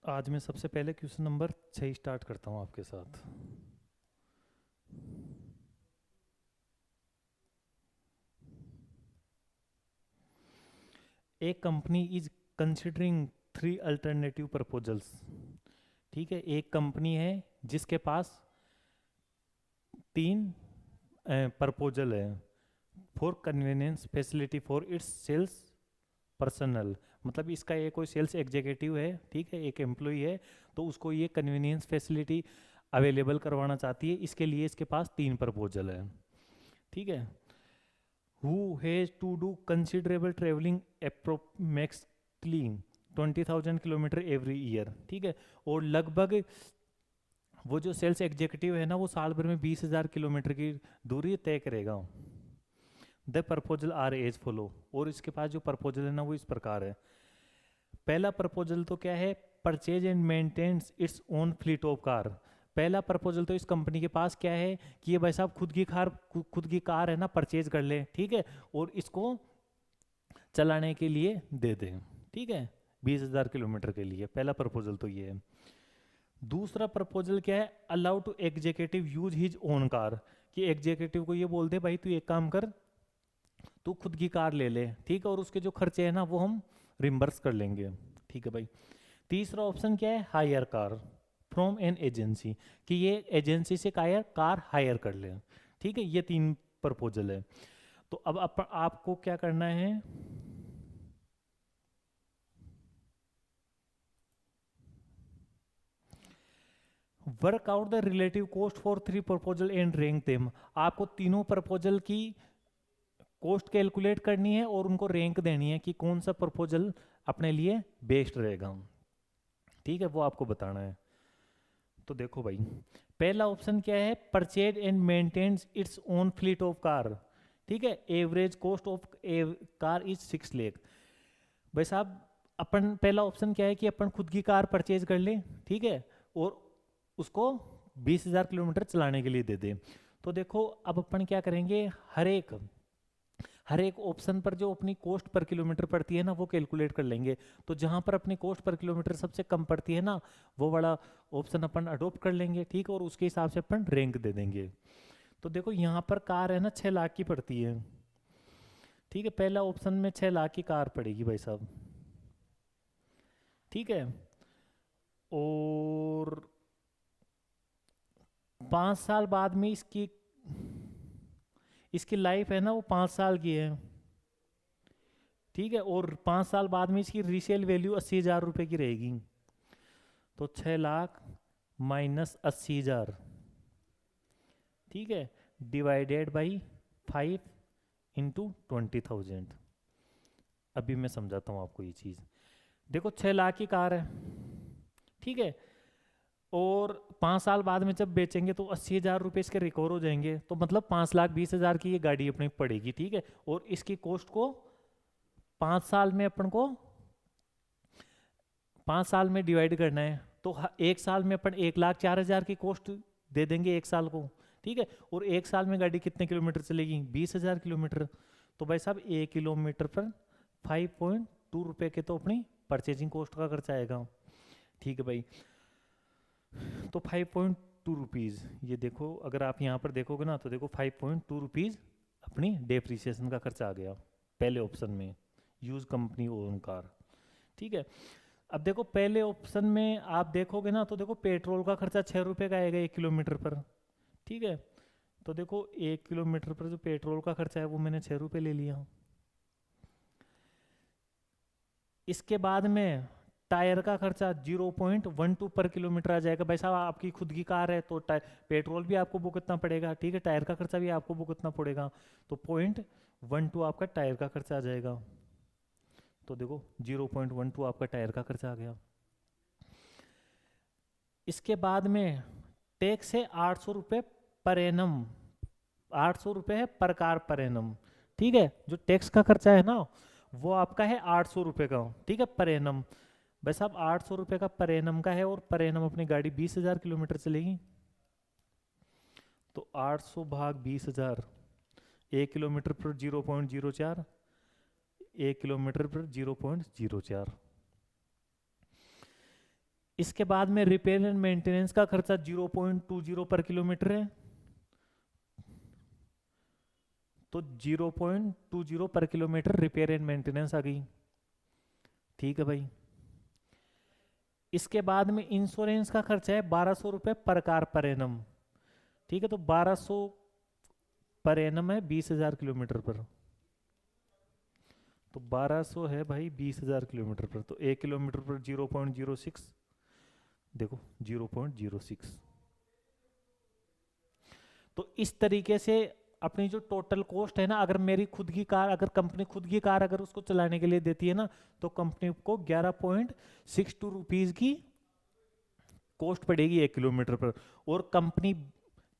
आज मैं सबसे पहले क्वेश्चन नंबर 6 स्टार्ट करता हूँ आपके साथ। एक company is considering 3 alternative proposals. ठीक है, एक कंपनी है जिसके पास 3 प्रपोजल है for convenience facility for its sales personal. मतलब इसका ये कोई सेल्स एग्जीक्यूटिव है, ठीक है, एक एम्प्लॉय है, तो उसको ये कन्वीनियंस फैसिलिटी अवेलेबल करवाना चाहती है। इसके लिए इसके पास 3 प्रपोजल है। ठीक है, who has to do considerable traveling approximately 20,000 kilometre every year. ठीक है, और लगभग वो जो सेल्स एग्जीक्यूटिव है ना, वो साल भर में 20,000 किलोमीटर की दूरी तय करेगा। The proposal are as follow. और इसके पास जो प्रपोजल है ना, वो इस प्रकार है। पहला प्रपोजल तो क्या है, purchase and maintains its own fleet of car. पहला प्रपोजल तो इस कंपनी के पास क्या है कि ये भाई साहब खुद की कार है ना, परचेज कर ले, ठीक है, और इसको चलाने के लिए दे दें। ठीक है, 20,000 किलोमीटर के लिए। पहला प्रपोजल तो ये है। दूसरा प्रपोजल क्या है, allow to executive use his own car. कि एग्जीक्यूटिव को ये बोल दे भाई तू एक काम कर, तू खुद की कार ले ले, ठीक है, और उसके जो खर्चे हैं ना वो हम रिम्बर्स कर लेंगे। ठीक है भाई। तीसरा ऑप्शन क्या है, hire car from an agency. कि ये एजेंसी से कार हायर कर ले। ठीक है, ये 3 प्रपोजल है। तो अब आपको क्या करना है, work out the relative cost for 3 proposal and rank them. आपको तीनों प्रपोजल की कॉस्ट कैलकुलेट करनी है और उनको रैंक देनी है कि कौन सा प्रपोजल अपने लिए बेस्ट रहेगा। ठीक है, वो आपको बताना है। तो देखो भाई, पहला ऑप्शन क्या है, purchase and maintains its own fleet of car. ठीक है, average cost of car is 6 lakh. भाई साहब, अपन पहला ऑप्शन क्या है कि अपन खुद की कार परचेज कर ले, ठीक है, और उसको 20,000 किलोमीटर चलाने के लिए दे दे। तो देखो अब अपन क्या करेंगे, हर एक ऑप्शन पर जो अपनी कॉस्ट पर किलोमीटर पड़ती है ना, वो कैलकुलेट कर लेंगे। तो जहां पर अपनी कॉस्ट पर किलोमीटर सबसे कम पड़ती है ना, वो वाला ऑप्शन अपन अडोप्ट कर लेंगे। ठीक है, और उसके हिसाब से अपन रैंक दे देंगे। तो देखो यहाँ पर कार है ना 6 लाख की पड़ती है। ठीक है, पहला ऑप्शन में 6 लाख की कार पड़ेगी भाई साहब। ठीक है, और 5 साल बाद में इसकी इसकी लाइफ है ना वो 5 साल की है। ठीक है, और 5 साल बाद में इसकी रीसेल वैल्यू 80,000 रुपये की रहेगी। तो 6 लाख माइनस 80,000, ठीक है, डिवाइडेड बाई 5 × 20,000। अभी मैं समझाता हूँ आपको ये चीज़। देखो 6 लाख की कार है, ठीक है, और 5 साल बाद में जब बेचेंगे तो 80,000 रुपये इसके रिकवर हो जाएंगे। तो मतलब 5,20,000 की ये गाड़ी अपनी पड़ेगी। ठीक है, और इसकी कॉस्ट को 5 साल में अपन को 5 साल में डिवाइड करना है। तो एक साल में अपन 1,04,000 की कॉस्ट दे देंगे एक साल को। ठीक है, और एक साल में गाड़ी कितने किलोमीटर चलेगी, 20,000 किलोमीटर। तो भाई साहब 1 किलोमीटर पर 5.2 रुपये के तो अपनी परचेजिंग कॉस्ट का खर्चा आएगा। ठीक है भाई, तो 5.2 रुपीज़, ये देखो अगर आप यहाँ पर देखोगे ना, तो देखो 5.2 रुपीज़ अपनी डेप्रिसिएशन का खर्चा आ गया पहले ऑप्शन में, यूज कंपनी ओन कार। ठीक है, अब देखो पहले ऑप्शन में आप देखोगे ना, तो देखो पेट्रोल का खर्चा 6 रुपये का आएगा 1 किलोमीटर पर। ठीक है, तो देखो 1 किलोमीटर पर जो पेट्रोल का खर्चा है वो मैंने 6 रुपये ले लिया। इसके बाद में टायर का खर्चा 0.12 पर किलोमीटर आ जाएगा। भाई साहब आपकी खुद की कार है तो पेट्रोल भी आपको भुगतना पड़ेगा, ठीक है, टायर का खर्चा भी आपको भुगतना पड़ेगा। तो 0.12 आपका टायर का खर्चा आ जाएगा। तो देखो 0.12 आपका टायर का खर्चा आ गया। इसके बाद में टैक्स है 800 रुपये पर एनम। 800 रुपये है पर कार पर एनम। ठीक है, जो टैक्स का खर्चा है ना वो आपका है 800 रुपये का, ठीक है, पर एनम। भाई साहब 800 रुपये का पर एनम का है, और पर एनम अपनी गाड़ी 20,000 किलोमीटर चलेगी। तो 800 भाग 20,000, 1 किलोमीटर पर 0.04, 1 किलोमीटर पर 0.04। इसके बाद में रिपेयर एंड मेंटेनेंस का खर्चा 0.20 पर किलोमीटर है, तो 0.20 पर किलोमीटर रिपेयर एंड मेंटेनेंस आ गई। ठीक है भाई। इसके बाद में इंश्योरेंस का खर्चा है 1200 रुपये पर कार पर एनम। ठीक है, तो 1200 पर एनम है 20,000 किलोमीटर पर, तो 1200 है भाई 20,000 किलोमीटर पर, तो 1 किलोमीटर पर 0.06, देखो 0.06। तो इस तरीके से अपनी जो टोटल कॉस्ट है ना, अगर मेरी खुद की कार, अगर कंपनी खुद की कार अगर उसको चलाने के लिए देती है ना, तो कंपनी को 11.62 रुपीज की कॉस्ट पड़ेगी 1 किलोमीटर पर। और कंपनी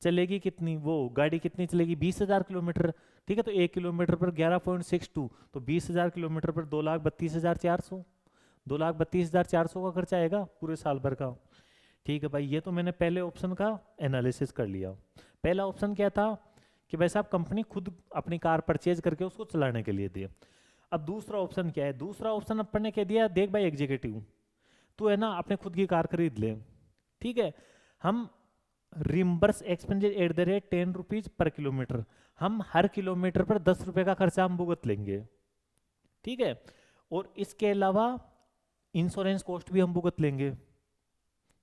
चलेगी कितनी, वो गाड़ी कितनी चलेगी, 20,000 किलोमीटर। ठीक है, तो 1 किलोमीटर पर 11.62, तो 20,000 किलोमीटर पर 2,32,400, 2,32,400 का खर्चा आएगा पूरे साल भर का। ठीक है भाई, ये तो मैंने पहले ऑप्शन का एनालिसिस कर लिया। पहला ऑप्शन क्या था कि भाई साहब कंपनी खुद अपनी कार परचेज करके उसको चलाने के लिए दे। अब दूसरा ऑप्शन क्या है, दूसरा ऑप्शन अपन ने कह दिया, देख भाई एग्जीक्यूटिव, तू है ना अपने खुद की कार खरीद ले, ठीक है, हम reimburse expenses at the rate 10 rupees per kilometre, हम हर किलोमीटर पर 10 रुपए का खर्चा हम भुगत लेंगे। ठीक है, और इसके अलावा इंश्योरेंस कॉस्ट भी हम भुगत लेंगे।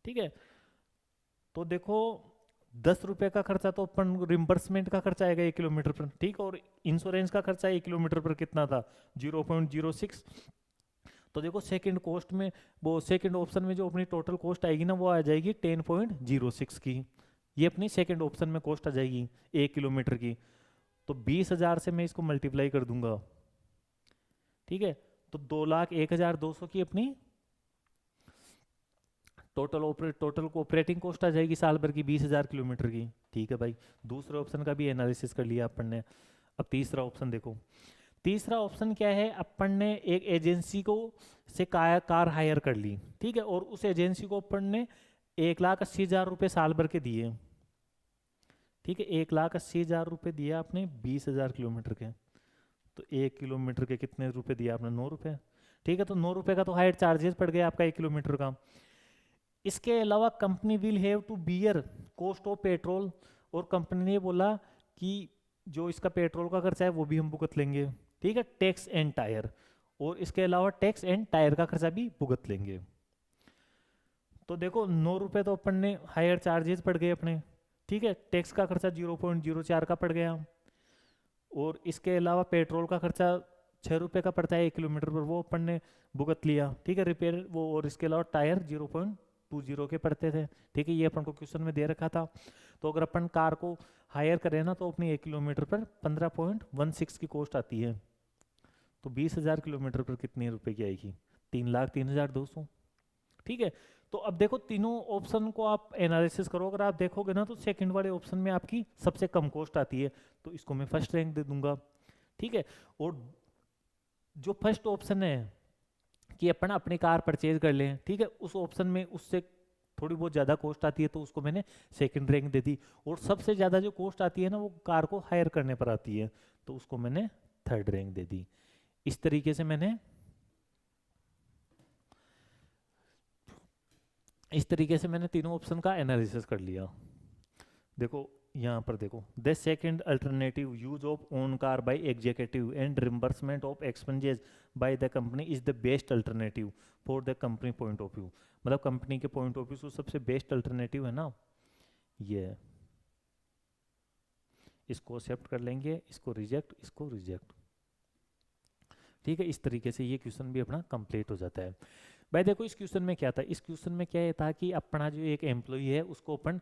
ठीक है, तो देखो 10 रुपए का खर्चा तो अपन रिम्बर्समेंट का खर्चा आएगा 1 किलोमीटर पर, ठीक, और इंश्योरेंस का खर्चा 1 किलोमीटर पर कितना था, 0.06। तो देखो सेकंड कॉस्ट में, वो सेकंड ऑप्शन में जो अपनी टोटल कॉस्ट आएगी ना, वो आ जाएगी 10.06 की। ये अपनी सेकंड ऑप्शन में कॉस्ट आ जाएगी 1 किलोमीटर की। तो 20,000 से मैं इसको मल्टीप्लाई कर दूंगा, ठीक है, तो 2,01,200 की अपनी टोटल ऑपरेटिंग कॉस्ट आ जाएगी साल भर की 20,000 किलोमीटर की। ठीक है भाई, दूसरे ऑप्शन का भी एनालिसिस कर लिया अपन ने। अब तीसरा ऑप्शन देखो, तीसरा ऑप्शन क्या है, अपन ने एक एजेंसी को से कार हायर कर ली, ठीक है, और उस एजेंसी को अपन ने 1,80,000 रुपये साल भर के दिए। ठीक है, 1,80,000 रुपये दिए आपने 20,000 किलोमीटर के, तो 1 किलोमीटर के कितने रुपए दिए आपने, 9 रुपये। ठीक है, तो 9 रुपये का तो हायर चार्जेस पड़ गया आपका 1 किलोमीटर का। इसके अलावा company will have to bear cost of petrol, और कंपनी ने बोला कि जो इसका पेट्रोल का खर्चा है वो भी हम भुगत लेंगे। ठीक है, टैक्स एंड टायर, और इसके अलावा टैक्स एंड टायर का खर्चा भी भुगत लेंगे। तो देखो 9 रुपये तो अपन ने हायर चार्जेस पड़ गए अपने, ठीक है, टैक्स का खर्चा 0.04 का पड़ गया, और इसके अलावा पेट्रोल का खर्चा 6 रुपये का पड़ता है 1 किलोमीटर पर, वो अपन ने भुगत लिया। ठीक है, रिपेयर वो, और इसके अलावा टायर 0.20 के पड़ते थे। ठीक है, ये अपन को क्वेश्चन में दे रखा था। तो अगर अपन कार को हायर करें ना, तो अपनी 1 किलोमीटर पर 15.16 की कॉस्ट आती है, तो 20,000 किलोमीटर पर कितने रुपए की आएगी, 3,03,200। ठीक है, तो अब देखो तीनों ऑप्शन को आप एनालिसिस करो, अगर आप देखोगे ना, तो सेकंड वाले ऑप्शन में आपकी सबसे कम कॉस्ट आती है, तो इसको मैं फर्स्ट रैंक दे दूंगा। ठीक है, और जो फर्स्ट ऑप्शन है कि अपन अपनी कार परचेज कर लें, ठीक है, उस ऑप्शन में उससे थोड़ी बहुत ज़्यादा कॉस्ट आती है, तो उसको मैंने सेकंड रैंक दे दी। और सबसे ज़्यादा जो कॉस्ट आती है ना, वो कार को हायर करने पर आती है, तो उसको मैंने थर्ड रैंक दे दी। इस तरीके से मैंने तीनों ऑप्शन का एनालिसिस कर लिया। देखो यहाँ पर देखो, the second alternative use of own car by executive and reimbursement of expenses by the company is the best alternative for the company point of view. मतलब कंपनी के पॉइंट ऑफ व्यू से सबसे बेस्ट अल्टरनेटिव है ना ये, इसको accept कर लेंगे, इसको रिजेक्ट, इसको रिजेक्ट। ठीक है, इस तरीके से ये क्वेश्चन भी अपना कंप्लीट हो जाता है। भाई देखो इस क्वेश्चन में क्या था, इस क्वेश्चन में क्या था कि अपना जो एक एम्प्लॉई है उसको अपन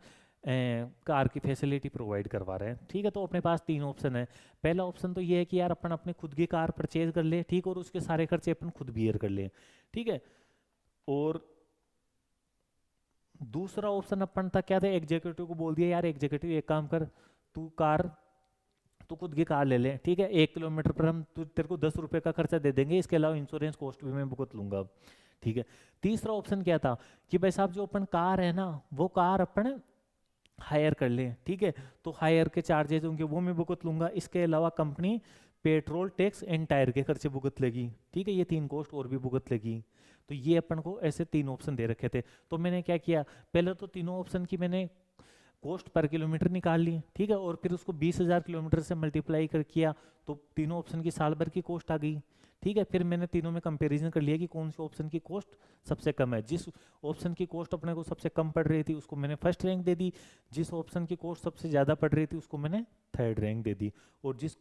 कार की फैसिलिटी प्रोवाइड करवा रहे हैं। ठीक है, तो अपने पास 3 ऑप्शन है। पहला ऑप्शन तो ये है कि यार अपन अपने खुद की कार परचेज कर ले, ठीक, और उसके सारे खर्चे अपन खुद बियर कर ले। ठीक है, और दूसरा ऑप्शन अपन था क्या था, एग्जीक्यूटिव को बोल दिया यार एग्जीक्यूटिव एक काम कर, तू खुद की कार ले ले, ठीक है, 1 किलोमीटर पर हम तेरे को 10 रुपए का खर्चा दे देंगे, इसके अलावा इंश्योरेंस कॉस्ट भी मैं भुगत लूंगा। ठीक है, तीसरा ऑप्शन क्या था कि भाई साहब जो अपन कार है ना, वो कार अपन हायर कर ले, ठीक है, तो हायर के चार्जेस होंगे वो मैं भुगत लूंगा, इसके अलावा company petrol tax and tyre के खर्चे भुगत लेगी, ठीक है, ये 3 कॉस्ट और भी भुगत लेगी। तो ये अपन को ऐसे 3 ऑप्शन दे रखे थे। तो मैंने क्या किया, पहले तो तीनों ऑप्शन की मैंने कॉस्ट पर किलोमीटर निकाल ली, ठीक है, और फिर उसको 20,000 किलोमीटर से मल्टीप्लाई कर किया, तो तीनों ऑप्शन की साल भर की कॉस्ट आ गई, ठीक है। फिर मैंने तीनों में कंपैरिजन कर लिया कि कौन से ऑप्शन की कॉस्ट सबसे कम है। जिस ऑप्शन की कॉस्ट अपने को सबसे कम पड़ रही थी उसको मैंने फर्स्ट रैंक दे दी, जिस ऑप्शन की कॉस्ट सबसे ज़्यादा पड़ रही थी उसको मैंने थर्ड रैंक दे दी, और जिस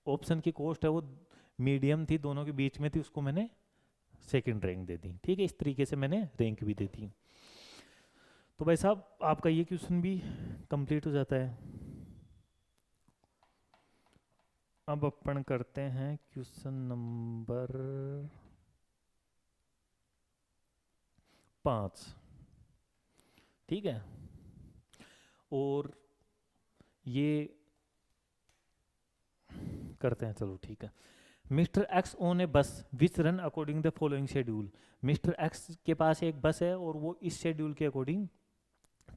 ऑप्शन की कॉस्ट है वो मीडियम थी, दोनों के बीच में थी, उसको मैंने सेकंड रैंक दे दी, ठीक है। इस तरीके से मैंने रैंक भी दे दी। तो भाई साहब आपका ये क्वेश्चन भी कंप्लीट हो जाता है। अब अपन करते हैं क्वेश्चन नंबर 5, ठीक है। और ये करते हैं, चलो ठीक है। मिस्टर एक्स ओन ए बस विच run according the following schedule. Mister x के पास एक बस है और वो इस शेड्यूल के अकॉर्डिंग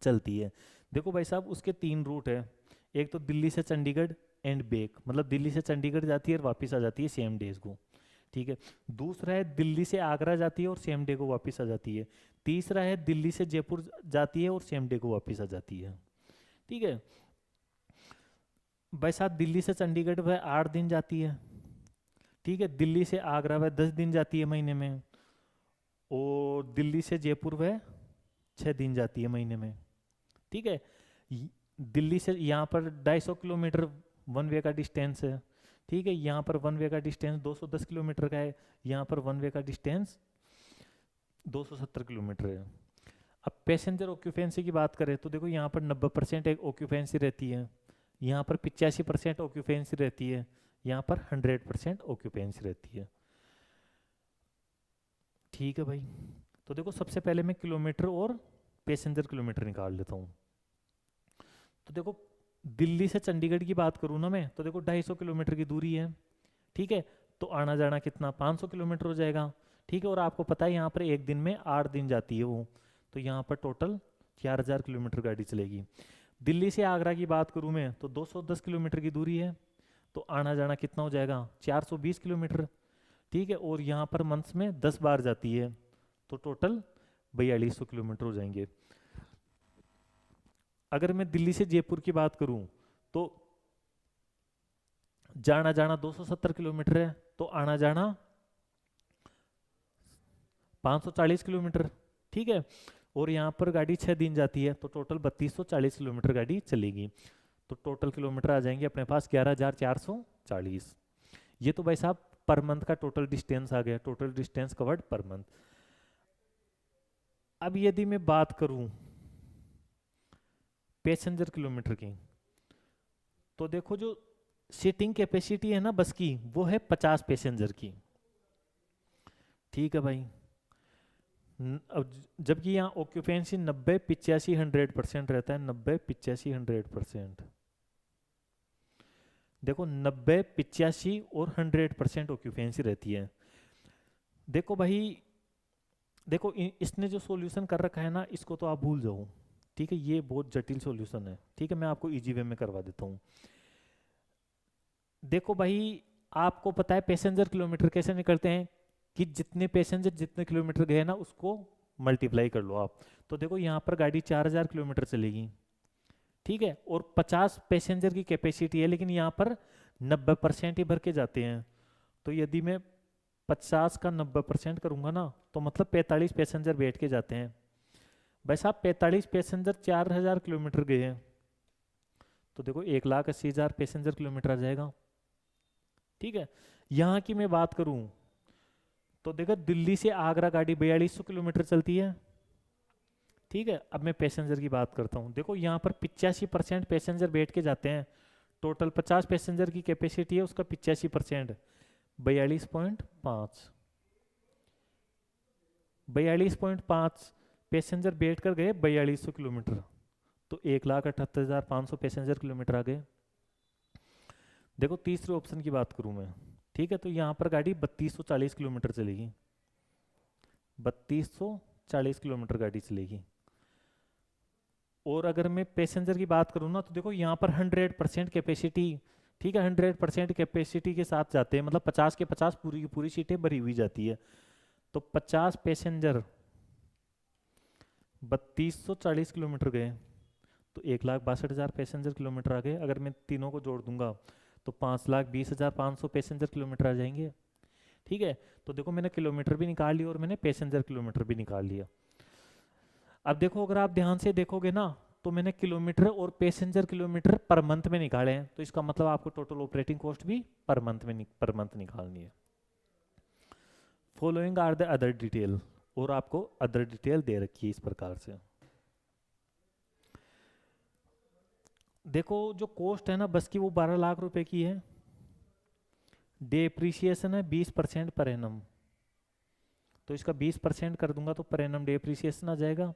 चलती है। देखो भाई साहब उसके 3 रूट है, एक तो दिल्ली से चंडीगढ़ एंड बैक, मतलब दिल्ली से चंडीगढ़ जाती है और वापस आ जाती है सेम डेज को, ठीक है। दूसरा है दिल्ली से आगरा जाती है और सेम डे को वापस आ जाती है। तीसरा है दिल्ली से जयपुर जाती है और सेम डे को वापस आ जाती है, ठीक है। भाई साहब दिल्ली से चंडीगढ़ वह 8 दिन जाती है, ठीक है। दिल्ली से आगरा वह 10 दिन जाती है महीने में, और दिल्ली से जयपुर वह 6 दिन जाती है महीने में, ठीक है। दिल्ली से यहाँ पर 250 किलोमीटर वन वे का डिस्टेंस है, ठीक है। यहाँ पर वन वे का डिस्टेंस 210 किलोमीटर का है, यहाँ पर वन वे का डिस्टेंस 270 किलोमीटर है। अब पैसेंजर ऑक्यूपेंसी की बात करें तो देखो यहाँ पर 90% एक ऑक्यूपेंसी रहती है, यहाँ पर 85% ऑक्यूपेंसी रहती है, यहाँ पर 100% ऑक्यूपेंसी रहती है, ठीक है भाई। तो देखो सबसे पहले मैं किलोमीटर और पैसेंजर किलोमीटर निकाल लेता हूँ। तो देखो दिल्ली से चंडीगढ़ की बात करूँ ना मैं, तो देखो 250 किलोमीटर की दूरी है, ठीक है। तो आना जाना कितना 500 किलोमीटर हो जाएगा, ठीक है। और आपको पता है यहाँ पर एक दिन में 8 दिन जाती है वो, तो यहाँ पर टोटल 4000 किलोमीटर गाड़ी चलेगी। दिल्ली से आगरा की बात करूँ मैं तो 210 किलोमीटर की दूरी है, तो आना जाना कितना हो जाएगा 420 किलोमीटर, ठीक है। और यहाँ पर मंथ्स में 10 बार जाती है, तो टोटल 4200 किलोमीटर हो जाएंगे। अगर मैं दिल्ली से जयपुर की बात करूं तो जाना जाना 270 किलोमीटर है, तो आना जाना 540 किलोमीटर, ठीक है। और यहाँ पर गाड़ी 6 दिन जाती है, तो टोटल 3240 किलोमीटर गाड़ी चलेगी, तो टोटल किलोमीटर आ जाएंगे अपने पास 11440। ये तो भाई साहब पर मंथ का टोटल डिस्टेंस आ गया, total distance covered per month. अब यदि मैं बात करूं पैसेंजर किलोमीटर की, तो देखो जो सीटिंग कैपेसिटी है ना बस की वो है 50 पैसेंजर की, ठीक है भाई। अब जबकि यहाँ ऑक्यूपेंसी 90, 85, 100% रहता है, 90, 85, 100%। देखो 90, 85 और 100% ऑक्यूपेंसी रहती है। देखो भाई, देखो इसने जो सॉल्यूशन कर रखा है ना इसको तो आप भूल जाओ, ठीक है। ये बहुत जटिल सॉल्यूशन है, ठीक है। मैं आपको इजी वे में करवा देता हूँ। देखो भाई आपको पता है पैसेंजर किलोमीटर कैसे निकलते हैं, कि जितने पैसेंजर जितने किलोमीटर गए ना उसको मल्टीप्लाई कर लो आप। तो देखो यहाँ पर गाड़ी 4000 किलोमीटर चलेगी, ठीक है। और 50 पैसेंजर की कैपेसिटी है, लेकिन यहाँ पर 90% ही भर के जाते हैं। तो यदि मैं 50 का 90% करूंगा ना तो मतलब 45 पैसेंजर बैठ के जाते हैं। भाई साहब 45 पैसेंजर 4000 किलोमीटर गए हैं, तो देखो 1,80,000 पैसेंजर किलोमीटर आ जाएगा, ठीक है। यहाँ की मैं बात करूं तो देखो दिल्ली से आगरा गाड़ी 4200 किलोमीटर चलती है, ठीक है। अब मैं पैसेंजर की बात करता हूँ, देखो यहाँ पर 85% पैसेंजर बैठ के जाते हैं, टोटल 50 पैसेंजर की कैपेसिटी है, उसका 85% 42.5, 42.5 पैसेंजर बैठ कर गए 4200 किलोमीटर, तो 1,78,500 पैसेंजर किलोमीटर आ गए। देखो तीसरे ऑप्शन की बात करूं मैं, ठीक है, तो यहाँ पर गाड़ी 3240 किलोमीटर चलेगी, 3240 किलोमीटर गाड़ी चलेगी। और अगर मैं पैसेंजर की बात करूँ ना तो देखो यहाँ पर 100% कैपेसिटी, ठीक है, 100% कैपेसिटी के साथ जाते हैं, मतलब 50 के 50 पूरी की पूरी सीटें भरी हुई जाती है। तो 50 पैसेंजर 3240 किलोमीटर गए, तो 1,62,000 पैसेंजर किलोमीटर आ गए। अगर मैं तीनों को जोड़ दूंगा तो 5,20,500 पैसेंजर किलोमीटर आ जाएंगे। ठीक है, तो देखो मैंने किलोमीटर भी निकाल लिया और मैंने पैसेंजर किलोमीटर भी निकाल लिया। अब देखो, अगर आप ध्यान से देखोगे ना, तो मैंने किलोमीटर और पैसेंजर किलोमीटर पर मंथ में निकाले हैं, तो इसका मतलब आपको टोटल ऑपरेटिंग कॉस्ट भी पर मंथ निकालनी है। Following are the other detail, और आपको अदर डिटेल दे रखी है इस प्रकार से। देखो जो कॉस्ट है ना बस की, वो 12 लाख रुपए की है। डेप्रीसिएशन है 20% पर एनम, तो इसका 20% कर दूंगा तो पर एनम डेप्रीसिएशन आ जाएगा।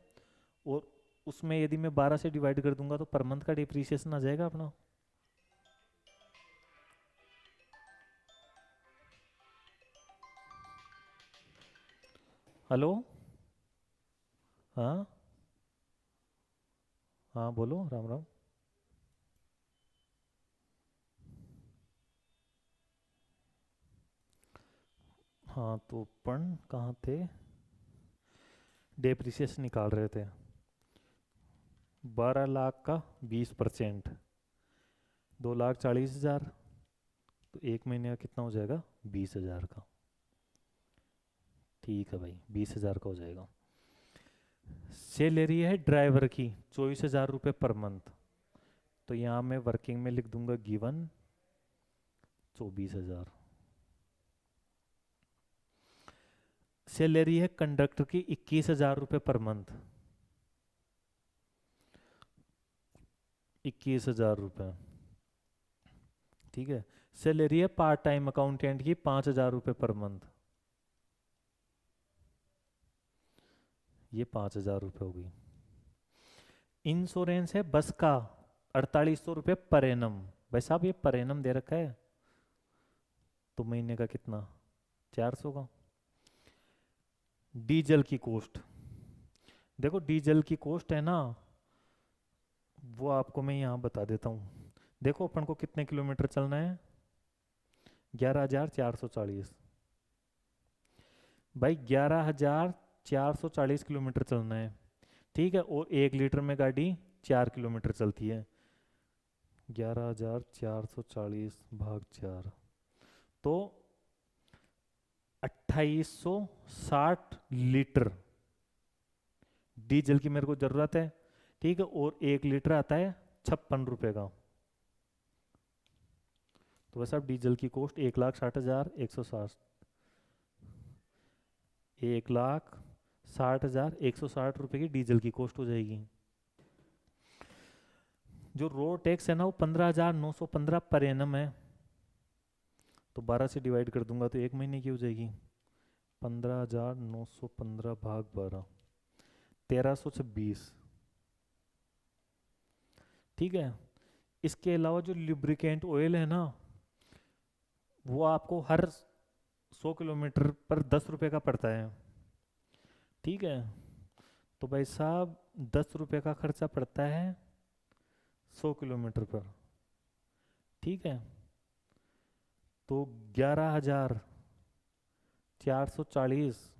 और उसमें यदि मैं 12 से डिवाइड कर दूंगा तो पर मंथ का डेप्रीसिएशन आ जाएगा अपना। हेलो, हाँ हाँ बोलो, राम राम। हाँ तो अपन कहाँ थे, डेप्रिसिएशन निकाल रहे थे। 12 लाख का 20%, 2,40,000, तो एक महीने का कितना हो जाएगा, 20,000 का। ठीक है भाई, 20,000 का हो जाएगा। सैलरी है ड्राइवर की 24,000 रुपये पर मंथ, तो यहाँ मैं वर्किंग में लिख दूंगा गिवन 24,000। सैलरी है कंडक्टर की 21,000 रुपये पर मंथ, 21,000 रुपये। ठीक है, सैलरी है पार्ट टाइम अकाउंटेंट की 5,000 रुपये पर मंथ, ये 5,000 रुपये हो गई। इंश्योरेंस है बस का 4,800 रुपये पर एनम। भाई साहब ये पर एनम दे रखा है, तो महीने का कितना, 400 का। डीजल की कॉस्ट, देखो डीजल की कॉस्ट है ना, वो आपको मैं यहाँ बता देता हूँ। देखो अपन को कितने किलोमीटर चलना है, 11,440। भाई 11,440 किलोमीटर चलना है। ठीक है, और 1 लीटर में गाड़ी 4 किलोमीटर चलती है। 11,440 भाग 4, तो 2,860 लीटर डीजल की मेरे को ज़रूरत है। ठीक है, और 1 लीटर आता है 56 रुपये का। तो बस अब डीजल की कॉस्ट 1,60,160, 1,60,160 रुपये की डीजल की कॉस्ट हो जाएगी। जो रोड टैक्स है ना वो 15,915 पर एनम है, तो 12 से डिवाइड कर दूंगा तो एक महीने की हो जाएगी। 15,915 भाग 12, 1,326। ठीक है, इसके अलावा जो लुब्रिकेंट ऑयल है ना, वो आपको हर 100 किलोमीटर पर 10 रुपये का पड़ता है। ठीक है, तो भाई साहब 10 रुपये का खर्चा पड़ता है 100 किलोमीटर पर। ठीक है, तो 11,440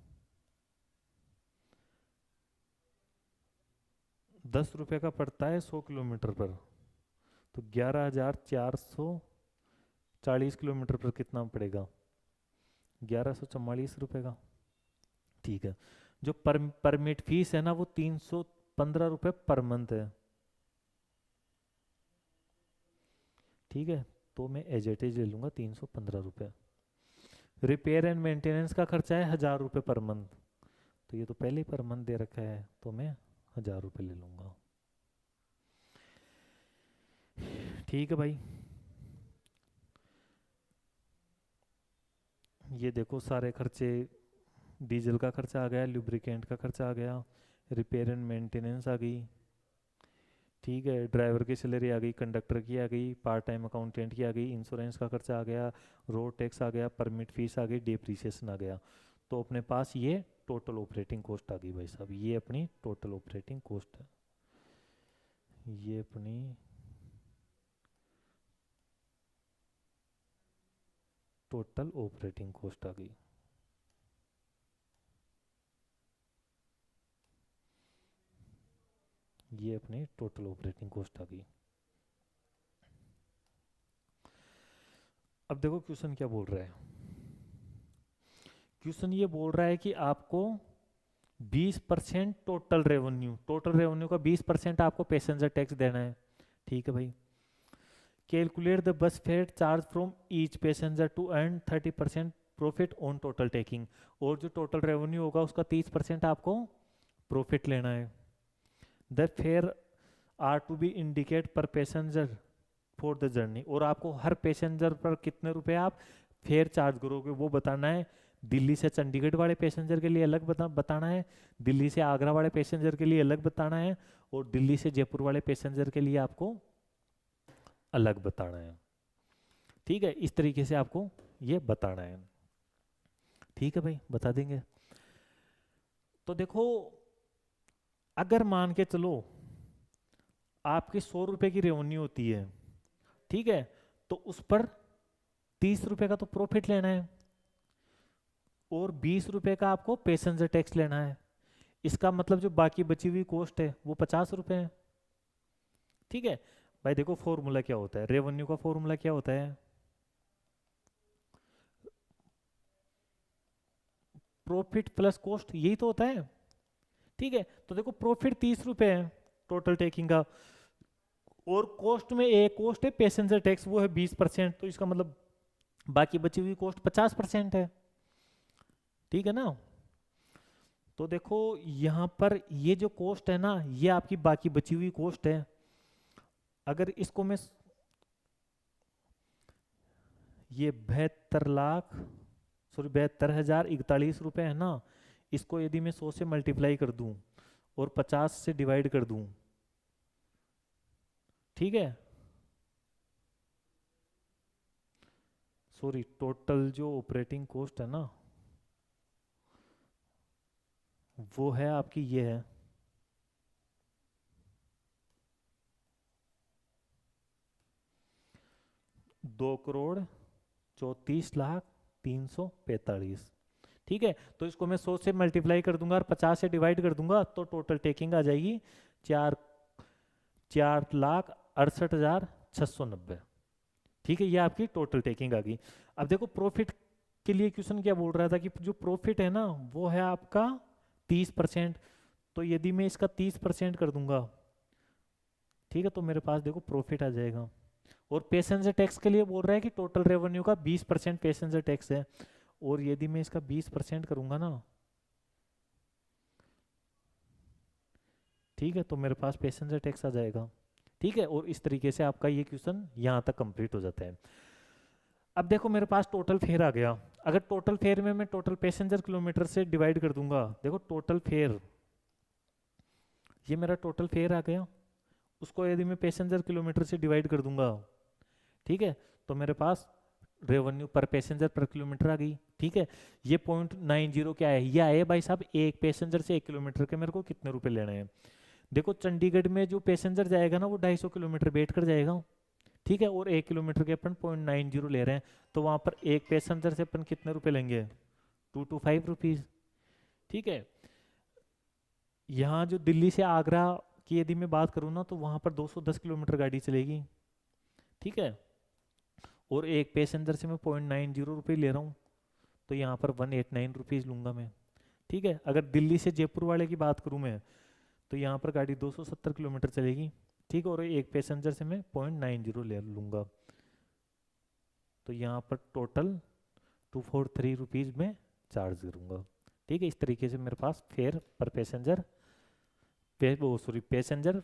10 रुपये का पड़ता है 100 किलोमीटर पर, तो 11,440 किलोमीटर पर कितना पड़ेगा, 1,144 रुपये का। ठीक है, जो परमिट फीस है ना वो 315 रुपये पर मंथ है। ठीक है, तो मैं एज इट इज ले लूँगा 315 रुपये। रिपेयर एंड मेंटेनेंस का खर्चा है 1,000 रुपये पर मंथ, तो ये तो पहले ही पर मंथ दे रखा है, तो मैं 1,000 रुपये ले लूँगा। ठीक है भाई, ये देखो सारे खर्चे, डीजल का खर्चा आ गया, लुब्रिकेंट का खर्चा आ गया, रिपेयर एंड मेंटेनेंस आ गई। ठीक है, ड्राइवर की सैलरी आ गई, कंडक्टर की आ गई, पार्ट टाइम अकाउंटेंट की आ गई, इंश्योरेंस का खर्चा आ गया, रोड टैक्स आ गया, परमिट फीस आ गई, डेप्रीसिएशन आ गया। तो अपने पास ये टोटल ऑपरेटिंग कॉस्ट आ गई भाई साहब, ये अपनी टोटल ऑपरेटिंग कॉस्ट है। ये अपनी टोटल ऑपरेटिंग कॉस्ट आ गई। ये अपनी टोटल ऑपरेटिंग कॉस्ट आ गई। अब देखो क्वेश्चन क्या बोल रहा है। क्वेश्चन ये बोल रहा है कि आपको 20% टोटल रेवेन्यू का 20% आपको पैसेंजर टैक्स देना है। ठीक है भाई। Calculate the bus fare charge from each passenger to earn 30% profit on total taking. और जो टोटल रेवेन्यू होगा उसका 30% आपको प्रॉफिट लेना है। The fare are to be indicate per passenger for the journey. और आपको हर पैसेंजर पर कितने रुपए आप फेयर चार्ज करोगे वो बताना है। दिल्ली से चंडीगढ़ वाले पैसेंजर के लिए अलग बताना है, दिल्ली से आगरा वाले पैसेंजर के लिए अलग बताना है, और दिल्ली से जयपुर वाले पैसेंजर के लिए आपको अलग बताना है। ठीक है, इस तरीके से आपको ये बताना है। ठीक है भाई, बता देंगे। तो देखो, अगर मान के चलो आपकी 100 रुपए की रेवेन्यू होती है, ठीक है, तो उस पर 30 रुपए का तो प्रॉफिट लेना है और 20 रुपए का आपको पैसेंजर टैक्स लेना है। इसका मतलब जो बाकी बची हुई कॉस्ट है वो 50 रुपए है। ठीक है भाई। देखो फॉर्मूला क्या होता है, रेवेन्यू का फॉर्मूला क्या होता है, प्रॉफिट प्लस कॉस्ट, यही तो होता है। ठीक है, तो देखो प्रॉफिट 30 रुपए है टोटल टेकिंग का, और कॉस्ट में एक कॉस्ट है पैसेंजर टैक्स, वो है 20%, तो इसका मतलब बाकी बची हुई कॉस्ट 50% है। ठीक है ना। तो देखो यहां पर ये जो कॉस्ट है ना, ये आपकी बाकी बची हुई कॉस्ट है। अगर इसको मैं, ये 72,41 है ना, इसको यदि मैं 100 से मल्टीप्लाई कर दूं और 50 से डिवाइड कर दूं, ठीक है, सॉरी, टोटल जो ऑपरेटिंग कॉस्ट है ना वो है आपकी, ये है 2,34,03,45। ठीक है, तो इसको मैं 100 से मल्टीप्लाई कर दूंगा और 50 से डिवाइड कर दूंगा, तो टोटल टेकिंग आ जाएगी 4,68,690। ठीक है, ये आपकी टोटल टेकिंग आ गई। अब देखो प्रॉफिट के लिए क्वेश्चन क्या बोल रहा था कि जो प्रॉफिट है ना वो है आपका 30%। तो यदि मैं इसका 30% कर दूंगा, ठीक है, तो मेरे पास देखो प्रॉफिट आ जाएगा। और पैसेंजर टैक्स के लिए बोल रहा है कि टोटल रेवेन्यू का 20% पैसेंजर टैक्स है, और यदि मैं इसका 20% करूंगा ना, ठीक है, तो मेरे पास पैसेंजर टैक्स आ जाएगा। ठीक है, और इस तरीके से आपका ये क्वेश्चन यहाँ तक कंप्लीट हो जाता है। अब देखो मेरे पास टोटल फेयर आ गया। अगर टोटल फेयर में मैं टोटल पैसेंजर किलोमीटर से डिवाइड कर दूंगा, देखो टोटल फेयर, ये मेरा टोटल फेयर आ गया, उसको यदि मैं पैसेंजर किलोमीटर से डिवाइड कर दूंगा, ठीक है, तो मेरे पास रेवेन्यू पर पैसेंजर पर किलोमीटर आ गई। ठीक है, ये 0.90 क्या है, ये आए भाई साहब एक पैसेंजर से 1 किलोमीटर के मेरे को कितने रुपए लेने हैं। देखो चंडीगढ़ में जो पैसेंजर जाएगा ना वो 250 किलोमीटर बैठ कर जाएगा। ठीक है, और 1 किलोमीटर के अपन 0.90 ले रहे हैं, तो वहां पर एक पैसेंजर से अपन कितने रुपए लेंगे, 2 to 5 रुपीज। ठीक है, यहाँ जो दिल्ली से आगरा की यदि मैं बात करूँ ना, तो वहां पर 210 किलोमीटर गाड़ी चलेगी। ठीक है, और एक पैसेंजर से मैं 0.90 रुपये ले रहा हूँ, तो यहाँ पर 189 रुपीज़ लूँगा मैं। ठीक है, अगर दिल्ली से जयपुर वाले की बात करूँ मैं, तो यहाँ पर गाड़ी 270 किलोमीटर चलेगी। ठीक है, और एक पैसेंजर से मैं 0.90 ले लूँगा, तो यहाँ पर टोटल 243 रुपीज़ में चार्ज करूँगा। ठीक है, इस तरीके से मेरे पास फेयर पर पैसेंजर सॉरी पैसेंजर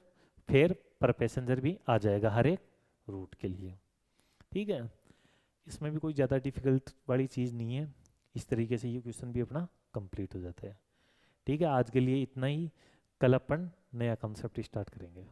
फेयर पर पैसेंजर भी आ जाएगा हर एक रूट के लिए। ठीक है, इसमें भी कोई ज़्यादा डिफिकल्ट वाली चीज़ नहीं है। इस तरीके से ये क्वेश्चन भी अपना कंप्लीट हो जाता है। ठीक है, आज के लिए इतना ही। कल अपन नया कॉन्सेप्ट स्टार्ट करेंगे।